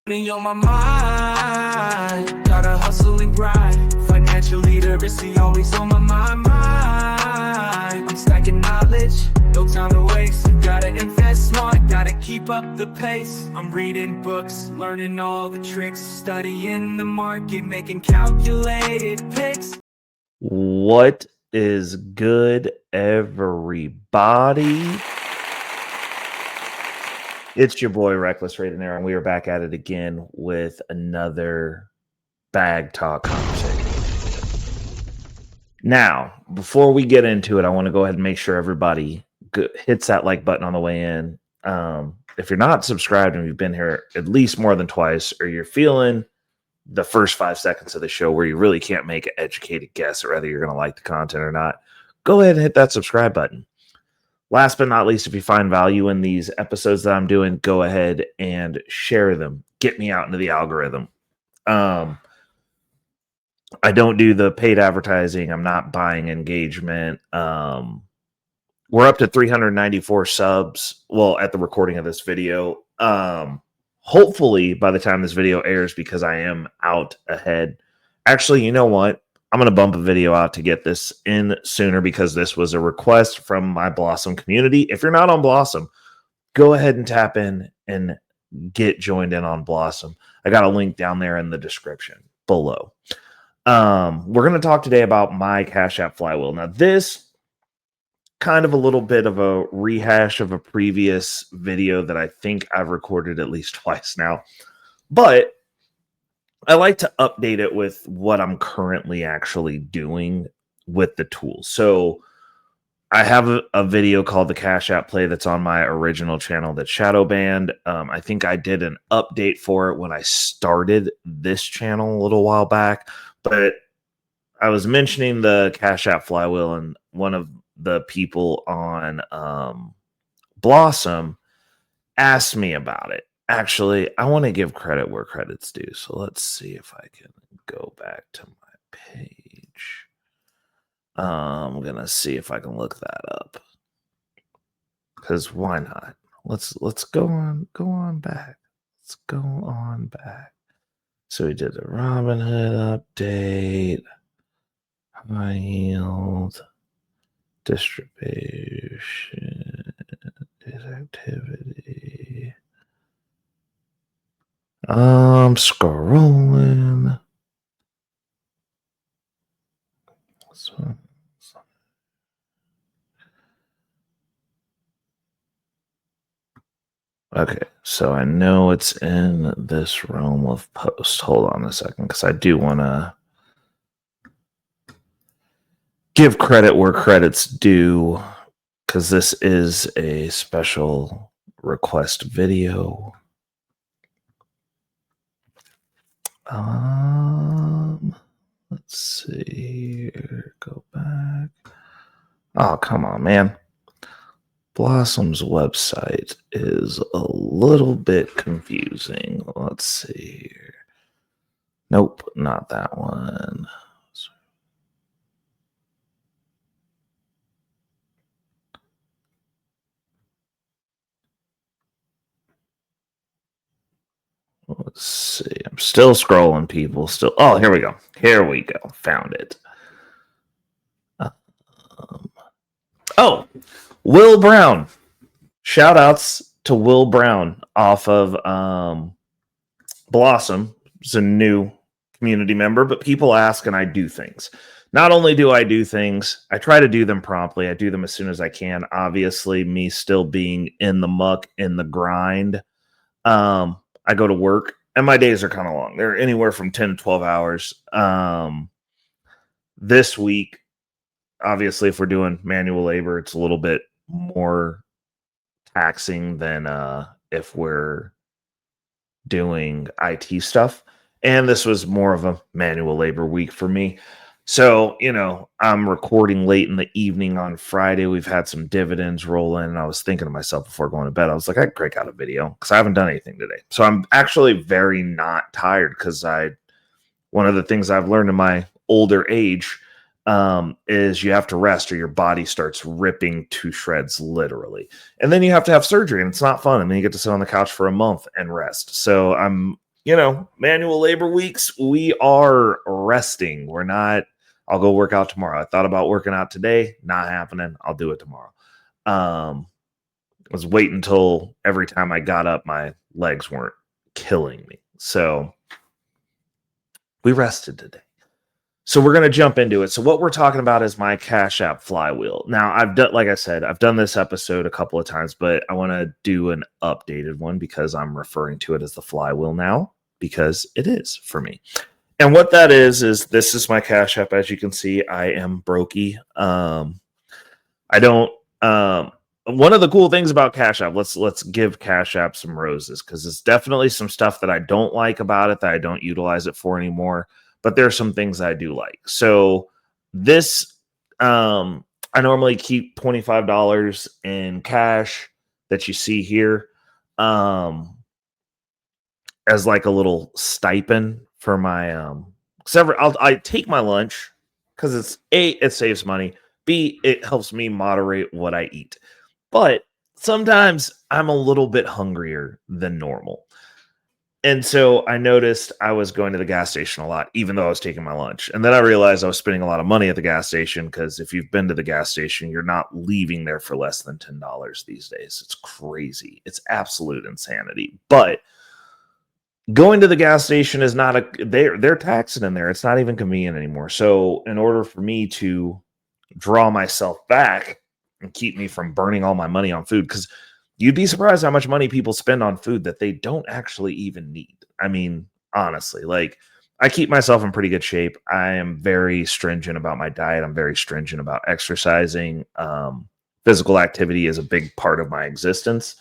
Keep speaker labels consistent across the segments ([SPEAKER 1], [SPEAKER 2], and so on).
[SPEAKER 1] Money on my mind, gotta hustle and grind. Financial literacy always on my mind. I'm stacking knowledge, no time to waste. Gotta invest smart, gotta keep up the pace. I'm reading books, learning all the tricks, studying the market, making calculated picks.
[SPEAKER 2] What is good, everybody? It's your boy Reckless Raiden there, and we are back at it again with another bag talk conversation. Now, before we get into it, I want to go ahead and make sure everybody hits that like button on the way in. If you're not subscribed and you've been here at least more than twice, or you're feeling the first 5 seconds of the show where you really can't make an educated guess at whether you're going to like the content or not, go ahead and hit that subscribe button. Last but not least, if you find value in these episodes that I'm doing, go ahead and share them. Get me out into the algorithm. I don't do the paid advertising. I'm not buying engagement. We're up to 394 subs. Well, at the recording of this video. Hopefully, by the time this video airs, because I am out ahead. Actually, you know what? I'm going to bump a video out to get this in sooner because this was a request from my Blossom community. If you're not on Blossom, go ahead and tap in and get joined in on Blossom. I got a link down there in the description below. We're going to talk today about my Cash App Flywheel. Now, this kind of a little bit of a rehash of a previous video that I think I've recorded at least twice now. But I like to update it with what I'm currently actually doing with the tool. So I have a video called the Cash App Play that's on my original channel that's shadow banned. I think I did an update for it when I started this channel a little while back, but I was mentioning the Cash App Flywheel, and one of the people on Blossom asked me about it. Actually, I want to give credit where credit's due. So let's see if I can go back to my page. I'm going to see if I can look that up. Because why not? Let's go on back. Let's go on back. So we did the Robinhood update. High yield. Distribution. Activity. I'm scrolling. Okay, so I know it's in this realm of post. Hold on a second, because I do want to give credit where credit's due, because this is a special request video. Let's see here. Go back. Oh, come on, man. Blossom's website is a little bit confusing. Let's see here. Nope, not that one. Let's see. I'm still scrolling, people. Still. Oh, here we go. Here we go. Found it. Oh, Will Brown. Shout outs to Will Brown off of Blossom. He's a new community member, but people ask and I do things. Not only do I do things, I try to do them promptly. I do them as soon as I can. Obviously, me still being in the muck, in the grind. I go to work, and my days are kind of long. They're anywhere from 10 to 12 hours. This week, obviously, if we're doing manual labor, it's a little bit more taxing than if we're doing IT stuff. And this was more of a manual labor week for me. So, I'm recording late in the evening on Friday. We've had some dividends roll in, and I was thinking to myself before going to bed, I was like, I'd crank out a video because I haven't done anything today. So I'm actually very not tired because one of the things I've learned in my older age is you have to rest or your body starts ripping to shreds, literally. And then you have to have surgery, and it's not fun. And then you get to sit on the couch for a month and rest. So I'm manual labor weeks, we are resting. We're not, I'll go work out tomorrow. I thought about working out today, not happening. I'll do it tomorrow. Was waiting until every time I got up, my legs weren't killing me. So we rested today. So we're going to jump into it. So what we're talking about is my Cash App Flywheel. Now, like I said, I've done this episode a couple of times, but I want to do an updated one because I'm referring to it as the Flywheel now, because it is for me. And what that is this is my Cash App. As you can see, I am brokey. I don't, one of the cool things about Cash App, let's give Cash App some roses, because it's definitely some stuff that I don't like about it that I don't utilize it for anymore. But there are some things I do like. So this, I normally keep $25 in cash that you see here as like a little stipend for my I take my lunch because it's A, it saves money. B, it helps me moderate what I eat. But sometimes I'm a little bit hungrier than normal. And so I noticed I was going to the gas station a lot, even though I was taking my lunch. And then I realized I was spending a lot of money at the gas station, because if you've been to the gas station, you're not leaving there for less than $10 these days. It's crazy. It's absolute insanity. But going to the gas station is not they're taxing in there. It's not even convenient anymore. So in order for me to draw myself back and keep me from burning all my money on food, because you'd be surprised how much money people spend on food that they don't actually even need. I mean, honestly, like, I keep myself in pretty good shape. I am very stringent about my diet. I'm very stringent about exercising. Physical activity is a big part of my existence.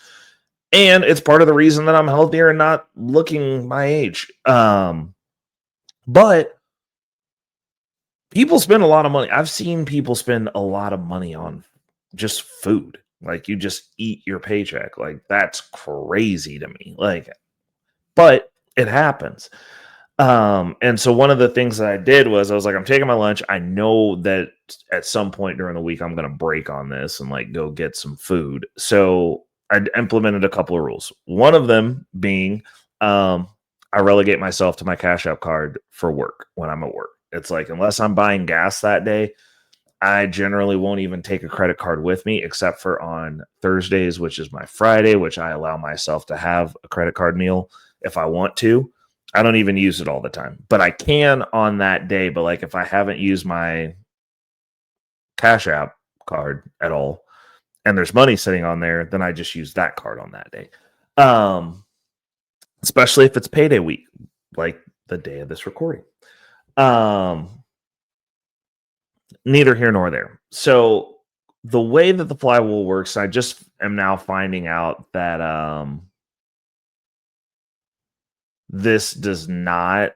[SPEAKER 2] And it's part of the reason that I'm healthier and not looking my age. But people spend a lot of money. I've seen people spend a lot of money on just food. Like, you just eat your paycheck. Like, that's crazy to me. Like, but it happens. And so one of the things that I did was I was like, I'm taking my lunch. I know that at some point during the week, I'm going to break on this and like go get some food. So I implemented a couple of rules. One of them being, I relegate myself to my Cash App card for work when I'm at work. It's like, unless I'm buying gas that day, I generally won't even take a credit card with me, except for on Thursdays, which is my Friday, which I allow myself to have a credit card meal if I want to. I don't even use it all the time, but I can on that day. But like, if I haven't used my Cash App card at all and there's money sitting on there, then I just use that card on that day. Especially if it's payday week, like the day of this recording. Neither here nor there. So the way that the Flywheel works, I just am now finding out that this does not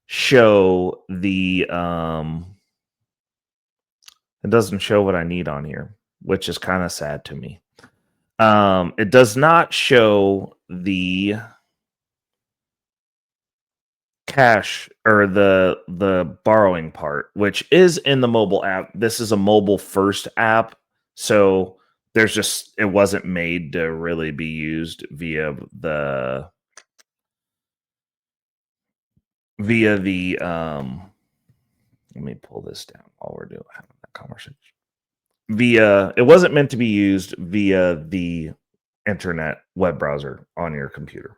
[SPEAKER 2] show the it doesn't show what I need on here, which is kind of sad to me. It does not show the cash or the borrowing part, which is in the mobile app. This is a mobile first app, so there's just, it wasn't made to really be used via the let me pull this down while we're having that conversation. It wasn't meant to be used via the internet web browser on your computer.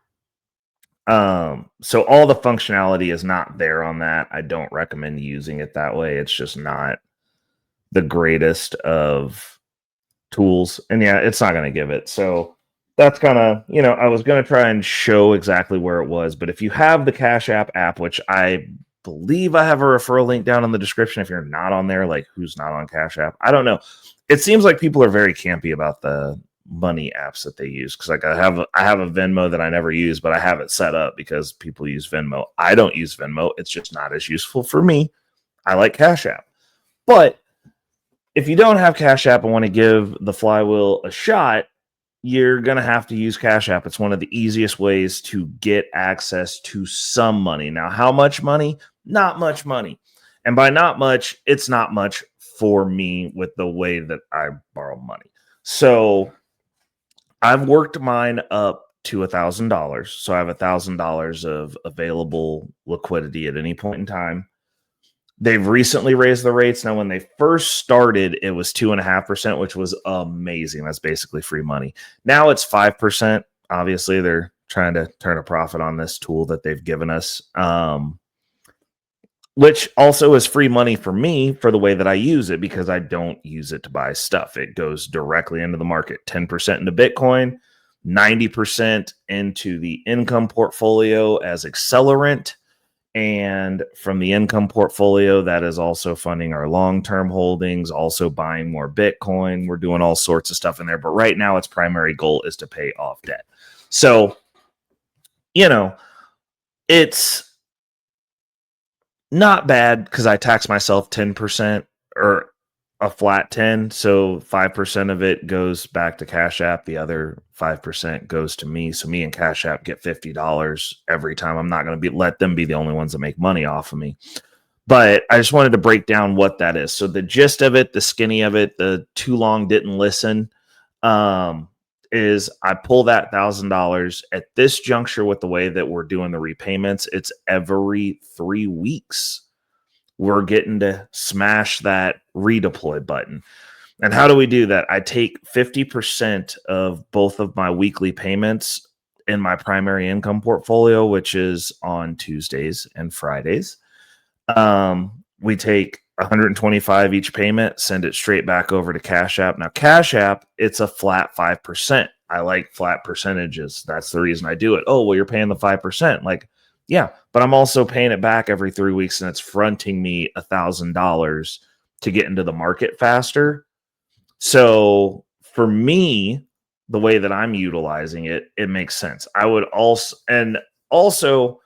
[SPEAKER 2] So all the functionality is not there on that. I don't recommend using it that way. It's just not the greatest of tools. And yeah, it's not going to give it. So that's kind of, I was going to try and show exactly where it was. But if you have the Cash App, which I believe I have a referral link down in the description. If you're not on there, like, who's not on Cash App? I don't know. It seems like people are very campy about the money apps that they use, because like I have a Venmo that I never use, but I have it set up because people use Venmo. I don't use Venmo. It's just not as useful for me. I like Cash App. But if you don't have Cash App and want to give the Flywheel a shot, you're going to have to use Cash App. It's one of the easiest ways to get access to some money. Now, how much money? Not much money. And by not much, it's not much for me with the way that I borrow money. So I've worked mine up to $1,000. So I have $1,000 of available liquidity at any point in time. They've recently raised the rates. Now, when they first started, it was 2.5%, which was amazing. That's basically free money. Now it's 5%. Obviously, they're trying to turn a profit on this tool that they've given us, which also is free money for me for the way that I use it, because I don't use it to buy stuff. It goes directly into the market, 10% into Bitcoin, 90% into the income portfolio as accelerant. And from the income portfolio, that is also funding our long-term holdings, also buying more Bitcoin. We're doing all sorts of stuff in there. But right now, its primary goal is to pay off debt. So, it's not bad because I tax myself 10% or a flat 10. So 5% of it goes back to Cash App. The other 5% goes to me. So me and Cash App get $50 every time. I'm not going to let them be the only ones that make money off of me. But I just wanted to break down what that is. So the gist of it, the skinny of it, the too long didn't listen, is I pull that $1,000 at this juncture. With the way that we're doing the repayments, it's every 3 weeks we're getting to smash that redeploy button. And how do we do that? I take 50% of both of my weekly payments in my primary income portfolio, which is on Tuesdays and Fridays. We take 125 each payment, send it straight back over to Cash App. Now, Cash App, it's a flat 5%. I like flat percentages. That's the reason I do it. Oh, well, you're paying the 5%. Like, yeah, but I'm also paying it back every 3 weeks, and it's fronting me $1,000 to get into the market faster. So for me, the way that I'm utilizing it, it makes sense. I would also,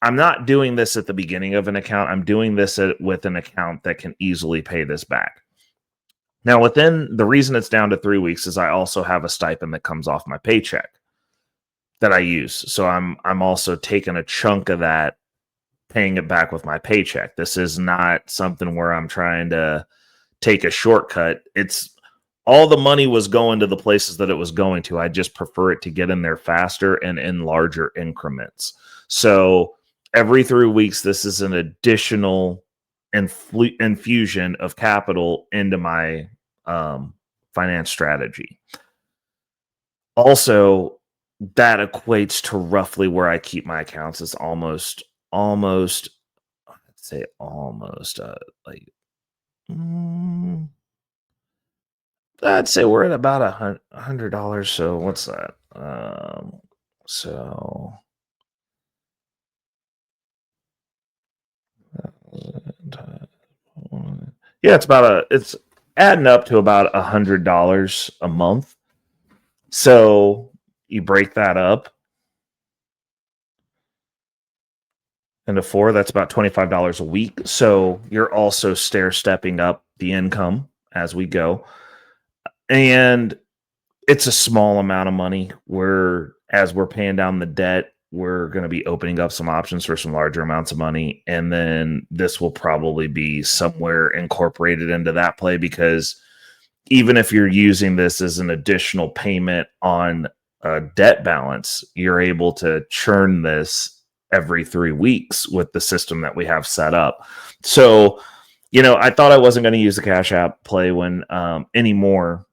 [SPEAKER 2] I'm not doing this at the beginning of an account. I'm doing this with an account that can easily pay this back. Now, within the reason it's down to 3 weeks is I also have a stipend that comes off my paycheck that I use. So I'm also taking a chunk of that, paying it back with my paycheck. This is not something where I'm trying to take a shortcut. It's all the money was going to the places that it was going to. I just prefer it to get in there faster and in larger increments. So every 3 weeks, this is an additional infusion of capital into my finance strategy. Also, that equates to roughly where I keep my accounts. It's almost, I'd say almost I'd say we're at about $100. So what's that? Yeah, it's adding up to about $100 a month. So you break that up into 4, that's about $25 a week. So you're also stair-stepping up the income as we go. And it's a small amount of money. As we're paying down the debt, we're going to be opening up some options for some larger amounts of money. And then this will probably be somewhere incorporated into that play, because even if you're using this as an additional payment on a debt balance, you're able to churn this every 3 weeks with the system that we have set up. So, I thought I wasn't going to use the Cash App play when anymore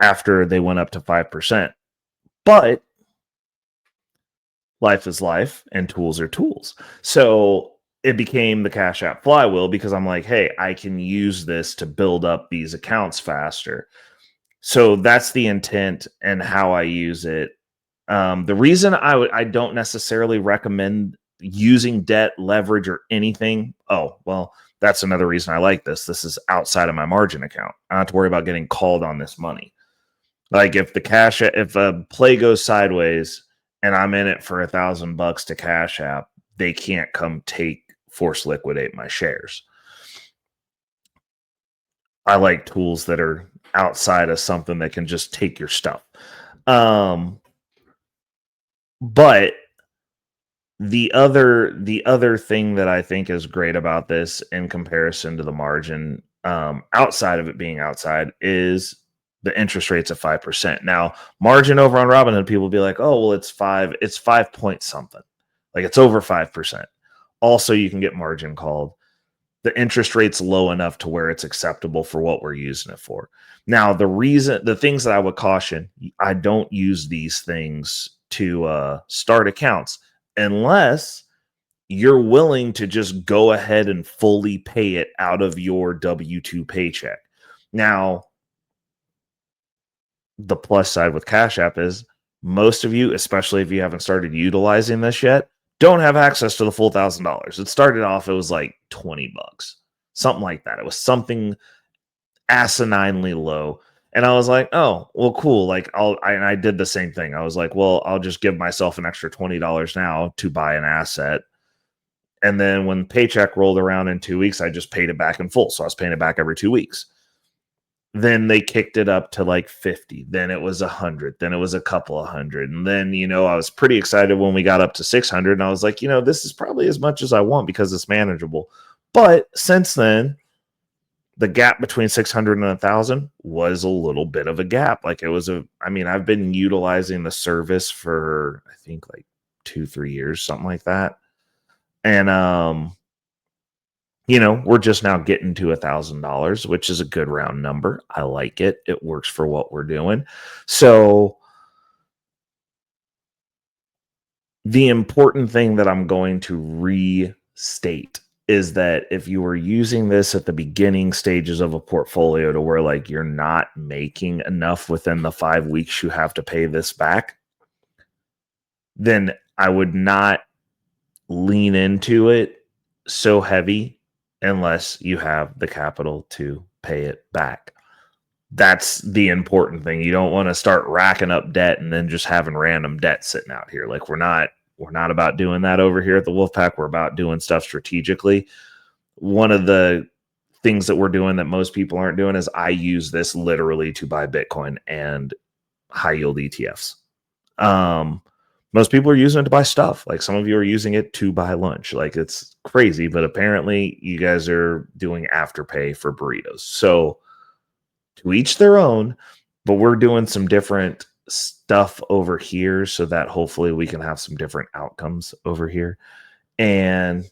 [SPEAKER 2] after they went up to 5%. But life is life and tools are tools. So it became the Cash App Flywheel, because I'm like, hey, I can use this to build up these accounts faster. So that's the intent and how I use it. The reason I don't necessarily recommend using debt, leverage, or anything. Oh, well, that's another reason I like this. This is outside of my margin account. I don't have to worry about getting called on this money. Like if a play goes sideways and I'm in it for $1,000 to Cash App, they can't come force liquidate my shares. I like tools that are outside of something that can just take your stuff. But the other thing that I think is great about this in comparison to the margin, outside of it being outside, is the interest rate's at 5%. Now, margin over on Robinhood, people will be like, oh, well, it's 5 point something. Like it's over 5%. Also, you can get margin called. The interest rate's low enough to where it's acceptable for what we're using it for. Now, the things that I would caution, I don't use these things to start accounts unless you're willing to just go ahead and fully pay it out of your W-2 paycheck. Now, the plus side with Cash App is most of you, especially if you haven't started utilizing this yet, don't have access to the full $1,000. It started off, it was like $20, something like that. It was something asininely low. And I was like, oh, well, cool. Like I did the same thing. I was like, well, I'll just give myself an extra $20 now to buy an asset. And then when paycheck rolled around in 2 weeks, I just paid it back in full. So I was paying it back every 2 weeks. Then they kicked it up to like 50. Then it was 100. Then it was a couple of hundred. And then, I was pretty excited when we got up to 600. And I was like, this is probably as much as I want because it's manageable. But since then, the gap between 600 and 1,000 was a little bit of a gap. Like I've been utilizing the service for, I think like 2-3 years, something like that. And, we're just now getting to $1,000, which is a good round number. I like it. It works for what we're doing. So the important thing that I'm going to restate is that if you were using this at the beginning stages of a portfolio to where like you're not making enough within the 5 weeks you have to pay this back, then I would not lean into it so heavy unless you have the capital to pay it back. That's the important thing. You don't want to start racking up debt and then just having random debt sitting out here. Like we're not about doing that over here at the Wolfpack. We're about doing stuff strategically. One of the things that we're doing that most people aren't doing is I use this literally to buy Bitcoin and high yield ETFs. Most people are using it to buy stuff. Like some of you are using it to buy lunch. Like it's crazy, but apparently you guys are doing afterpay for burritos. So to each their own, but we're doing some different stuff over here so that hopefully we can have some different outcomes over here. And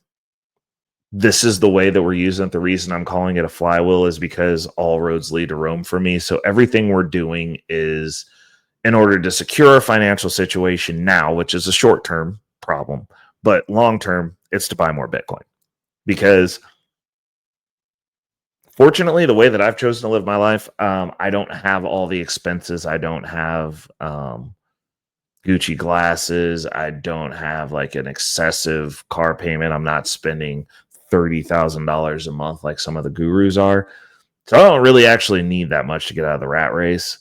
[SPEAKER 2] this is the way that we're using it. The reason I'm calling it a flywheel is because all roads lead to Rome for me. So everything we're doing is in order to secure a financial situation now, which is a short-term problem, but long-term, it's to buy more Bitcoin. Because fortunately, the way that I've chosen to live my life, I don't have all the expenses. I don't have Gucci glasses. I don't have like an excessive car payment. I'm not spending $30,000 a month like some of the gurus are. So I don't really actually need that much to get out of the rat race.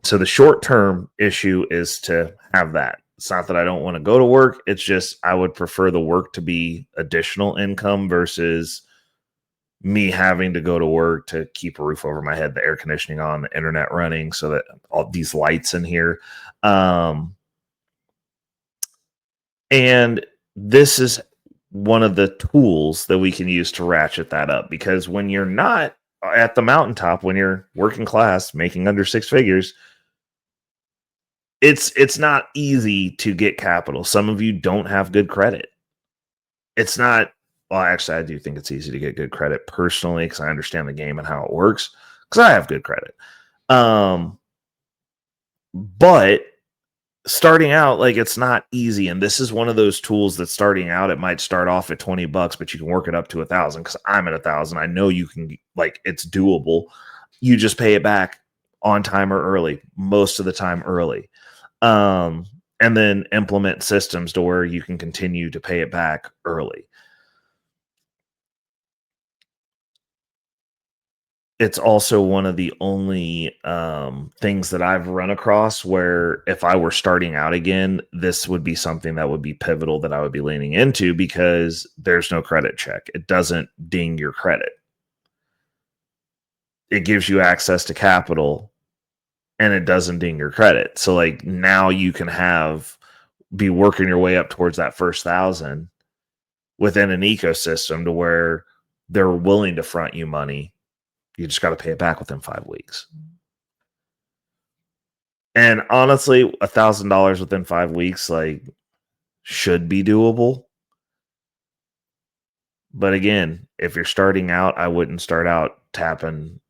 [SPEAKER 2] So the short-term issue is to have that. It's not that I don't want to go to work. It's just I would prefer the work to be additional income versus me having to go to work to keep a roof over my head, the air conditioning on, the internet running, so that all these lights in here. And this is one of the tools that we can use to ratchet that up, because when you're not at the mountaintop, when you're working class, making under six figures, it's not easy to get capital. Some of you don't have good credit. It's not, well, actually, I do think it's easy to get good credit personally because I understand the game and how it works because I have good credit. But starting out, like, it's not easy. And this is one of those tools that starting out, it might start off at $20, but you can work it up to 1,000 because I'm at 1,000. I know you can, like, it's doable. You just pay it back on time or early, most of the time early. And then implement systems to where you can continue to pay it back early. It's also one of the only things that I've run across where if I were starting out again, this would be something that would be pivotal that I would be leaning into because there's no credit check. It doesn't ding your credit. It gives you access to capital and it doesn't ding your credit. So like now you can be working your way up towards that first 1,000 within an ecosystem to where they're willing to front you money. You just got to pay it back within 5 weeks. And honestly, $1,000 within 5 weeks, like, should be doable. But again, if you're starting out, I wouldn't start out tapping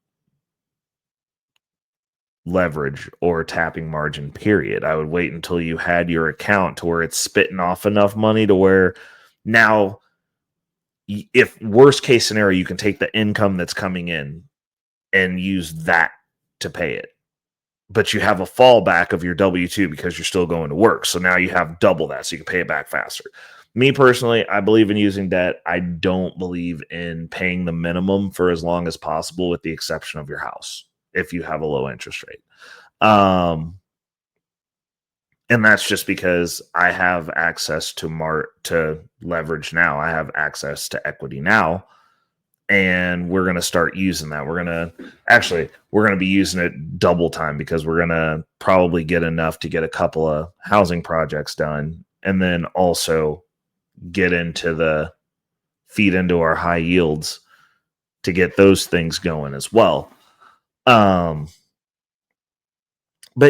[SPEAKER 2] leverage or tapping margin, period. I would wait until you had your account to where it's spitting off enough money to where now, if worst case scenario, you can take the income that's coming in and use that to pay it. But you have a fallback of your W-2 because you're still going to work. So now you have double that, so you can pay it back faster. Me personally, I believe in using debt. I don't believe in paying the minimum for as long as possible, with the exception of your house, if you have a low interest rate. And that's just because I have access to leverage now. I have access to equity now. And we're going to start using that. We're going to be using it double time, because we're going to probably get enough to get a couple of housing projects done, and then also get into the feed into our high yields to get those things going as well. But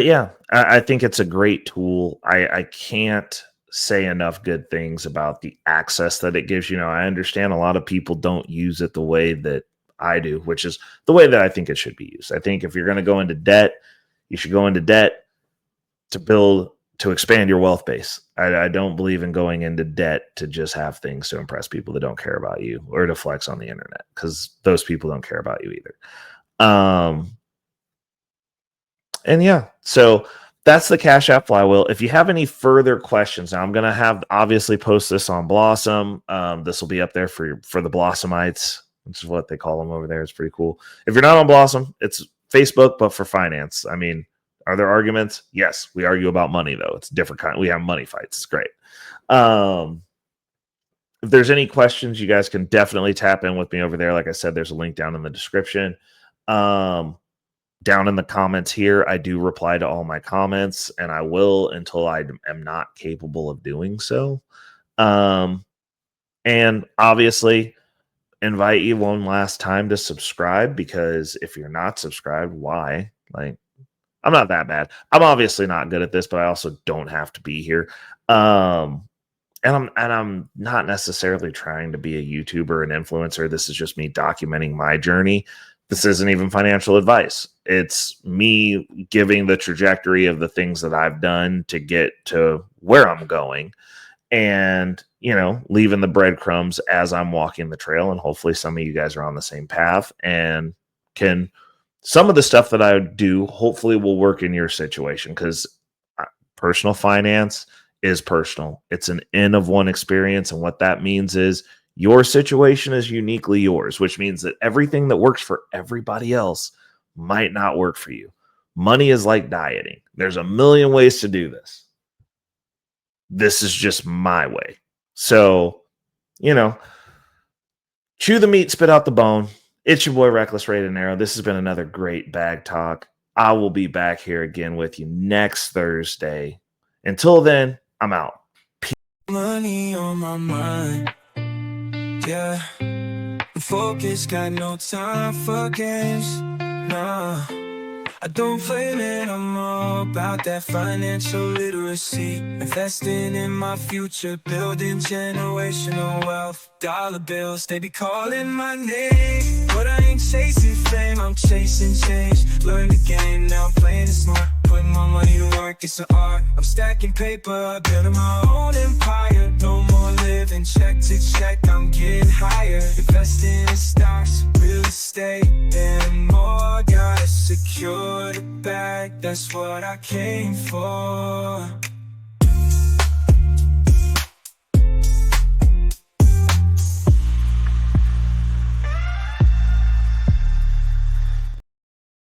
[SPEAKER 2] yeah, I think it's a great tool. I can't say enough good things about the access that it gives. I understand a lot of people don't use it the way that I do, which is the way that I think it should be used. I think if you're going to go into debt, you should go into debt to expand your wealth base. I don't believe in going into debt to just have things to impress people that don't care about you, or to flex on the internet, because those people don't care about you either. And yeah, so that's the Cash App Flywheel. If you have any further questions, now I'm going to obviously post this on Blossom. This will be up there for the Blossomites, which is what they call them over there. It's pretty cool. If you're not on Blossom, it's Facebook, but for finance. I mean, are there arguments? Yes. We argue about money, though. It's different kind. We have money fights. It's great. If there's any questions, you guys can definitely tap in with me over there. Like I said, there's a link down in the description. Down in the comments here, I do reply to all my comments, and I will until I am not capable of doing so. And obviously, invite you one last time to subscribe, because if you're not subscribed, why? Like, I'm not that bad. I'm obviously not good at this, but I also don't have to be here. And I'm not necessarily trying to be a YouTuber and influencer. This is just me documenting my journey. This isn't even financial advice. It's me giving the trajectory of the things that I've done to get to where I'm going, and, leaving the breadcrumbs as I'm walking the trail. And hopefully some of you guys are on the same path, and some of the stuff that I do hopefully will work in your situation, because personal finance is personal. It's an N of one experience. And what that means is your situation is uniquely yours, which means that everything that works for everybody else might not work for you. Money is like dieting. There's a million ways to do this. This is just my way. So, chew the meat, spit out the bone. It's your boy, Reckless Ray and Arrow. This has been another great bag talk. I will be back here again with you next Thursday. Until then, I'm out.
[SPEAKER 1] Money on my mind. Yeah, focus, got no time for games. Nah, I don't play it, I'm all about that financial literacy. Investing in my future, building generational wealth. Dollar bills, they be calling my name, but I ain't chasing fame, I'm chasing change. Learn the game, now I'm playing it smart. Putting my money to work, it's an art. I'm stacking paper, building my own empire. No more living check to check, I'm getting higher. Investing in stocks, real estate, and more. Gotta secure the bag, that's what I came for.